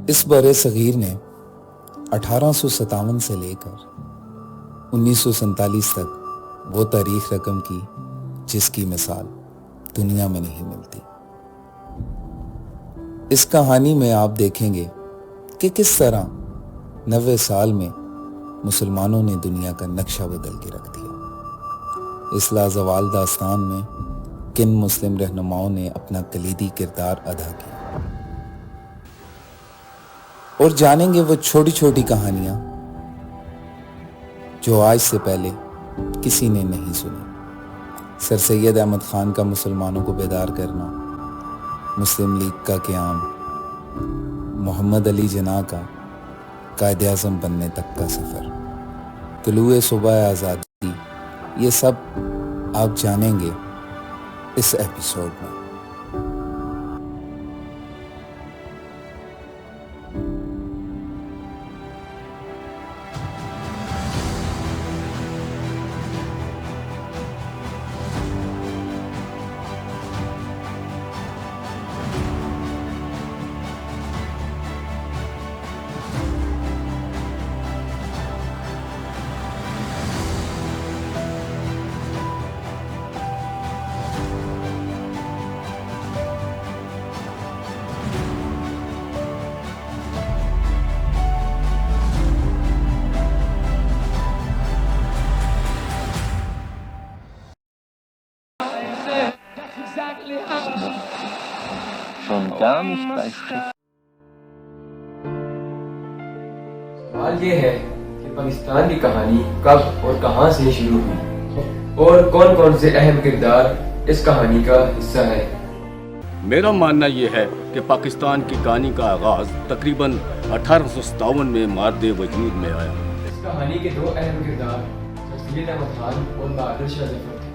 اس برِ صغیر نے 1857 سے لے کر 1947 تک وہ تاریخ رقم کی جس کی مثال دنیا میں نہیں ملتی۔ اس کہانی میں آپ دیکھیں گے کہ کس طرح 90 سال میں مسلمانوں نے دنیا کا نقشہ بدل کے رکھ دیا۔ اس لازوال داستان میں کن مسلم رہنماؤں نے اپنا کلیدی کردار ادا کیا، اور جانیں گے وہ چھوٹی چھوٹی کہانیاں جو آج سے پہلے کسی نے نہیں سنی۔ سر سید احمد خان کا مسلمانوں کو بیدار کرنا، مسلم لیگ کا قیام، محمد علی جناح کا قائد اعظم بننے تک کا سفر، طلوع صبح آزادی، یہ سب آپ جانیں گے اس ایپیسوڈ میں۔ Schon gar nicht bei Schrift. سوال یہ ہے کہ پاکستان کی کہانی کب اور کہاں سے شروع ہوئی اور کون کون سے اہم کردار اس کہانی کا حصہ ہے۔ میرا ماننا یہ ہے کہ پاکستان کی کہانی کا آغاز تقریباً 1857 میں مارد وجود میں آیا۔ اس کہانی کے دو اہم کردار سر سید احمد خان اور بہادر شاہ ظفر تھے۔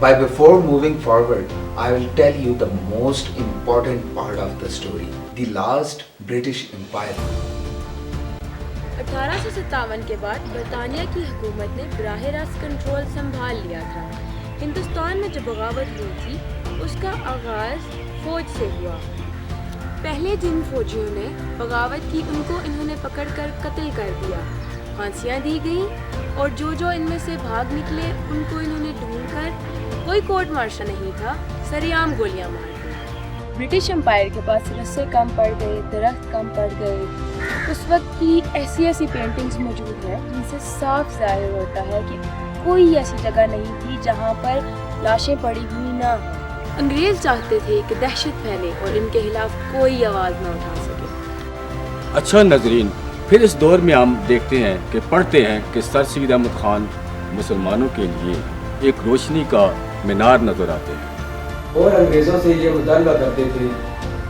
But before moving forward, I will tell you the most important part of the story, the last British Empire. 1857 کے بعد برطانیہ کی حکومت نے براہ راست کنٹرول سنبھال لیا تھا۔ ہندوستان میں جو بغاوت ہوئی تھی اس کا آغاز فوج سے ہوا۔ پہلے جن فوجیوں نے بغاوت کی ان کو انہوں نے پکڑ کر قتل کر دیا، پھانسیاں دی گئیں، اور جو ان میں سے بھاگ نکلے ان کو انہوں نے ڈھونڈ کر، کوئی کورٹ مارشل نہیں تھا، سرِ عام گولیاں مار دی۔ برٹش امپائر کے پاس رسے کم پڑ گئے، درخت کم پڑ گئے۔ اس وقت کی ایسی پینٹنگز موجود ہیں جن سے صاف ظاہر ہوتا ہے کہ کوئی ایسی جگہ نہیں تھی جہاں پر لاشیں پڑی ہوئی نہ ہوں۔ انگریز چاہتے تھے کہ دہشت پھیلے اور ان کے خلاف کوئی آواز نہ اٹھا سکے۔ اچھا ناظرین، پھر اس دور میں ہم دیکھتے ہیں کہ پڑھتے ہیں کہ سر سید احمد خان مسلمانوں کے لیے ایک روشنی کا مینار نظر آتے ہیں، اور انگریزوں سے یہ مطالبہ کرتے تھے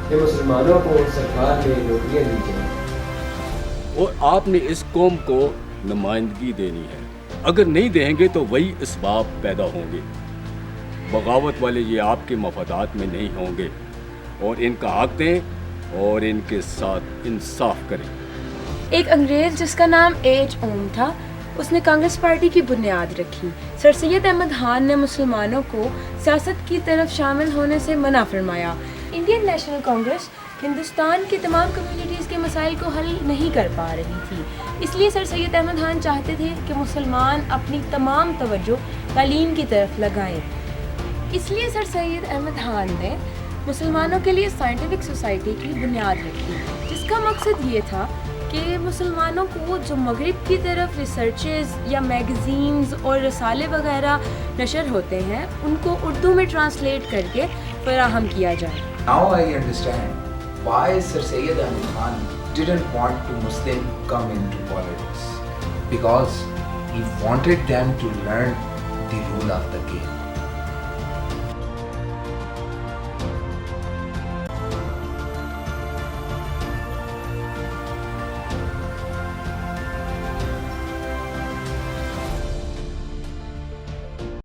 کہ مسلمانوں کو سرکار میں نوکریاں دی جائیں، اور آپ نے اس قوم کو نمائندگی دینی ہے، اگر نہیں دیں گے تو وہی اسباب پیدا ہوں گے، بغاوت والے یہ آپ کے مفادات میں نہیں ہوں گے، اور ان کا حق دیں اور ان کے ساتھ انصاف کریں۔ ایک انگریز جس کا نام ایچ اوم تھا، اس نے کانگریس پارٹی کی بنیاد رکھی۔ سر سید احمد خان نے مسلمانوں کو سیاست کی طرف شامل ہونے سے منع فرمایا۔ انڈین نیشنل کانگریس ہندوستان کی تمام کمیونٹیز کے مسائل کو حل نہیں کر پا رہی تھی، اس لیے سر سید احمد خان چاہتے تھے کہ مسلمان اپنی تمام توجہ تعلیم کی طرف لگائیں۔ اس لیے سر سید احمد خان نے مسلمانوں کے لیے سائنٹیفک سوسائٹی کی بنیاد رکھی، جس کا مقصد یہ تھا کہ مسلمانوں کو جو مغرب کی طرف ریسرچز یا میگزینز اور رسالے وغیرہ نشر ہوتے ہیں ان کو اردو میں ٹرانسلیٹ کر کے فراہم کیا جائے۔ Now I understand why Sir Syed Ahmad Khan didn't want to Muslim come into politics, because he wanted them to learn the rule of the game.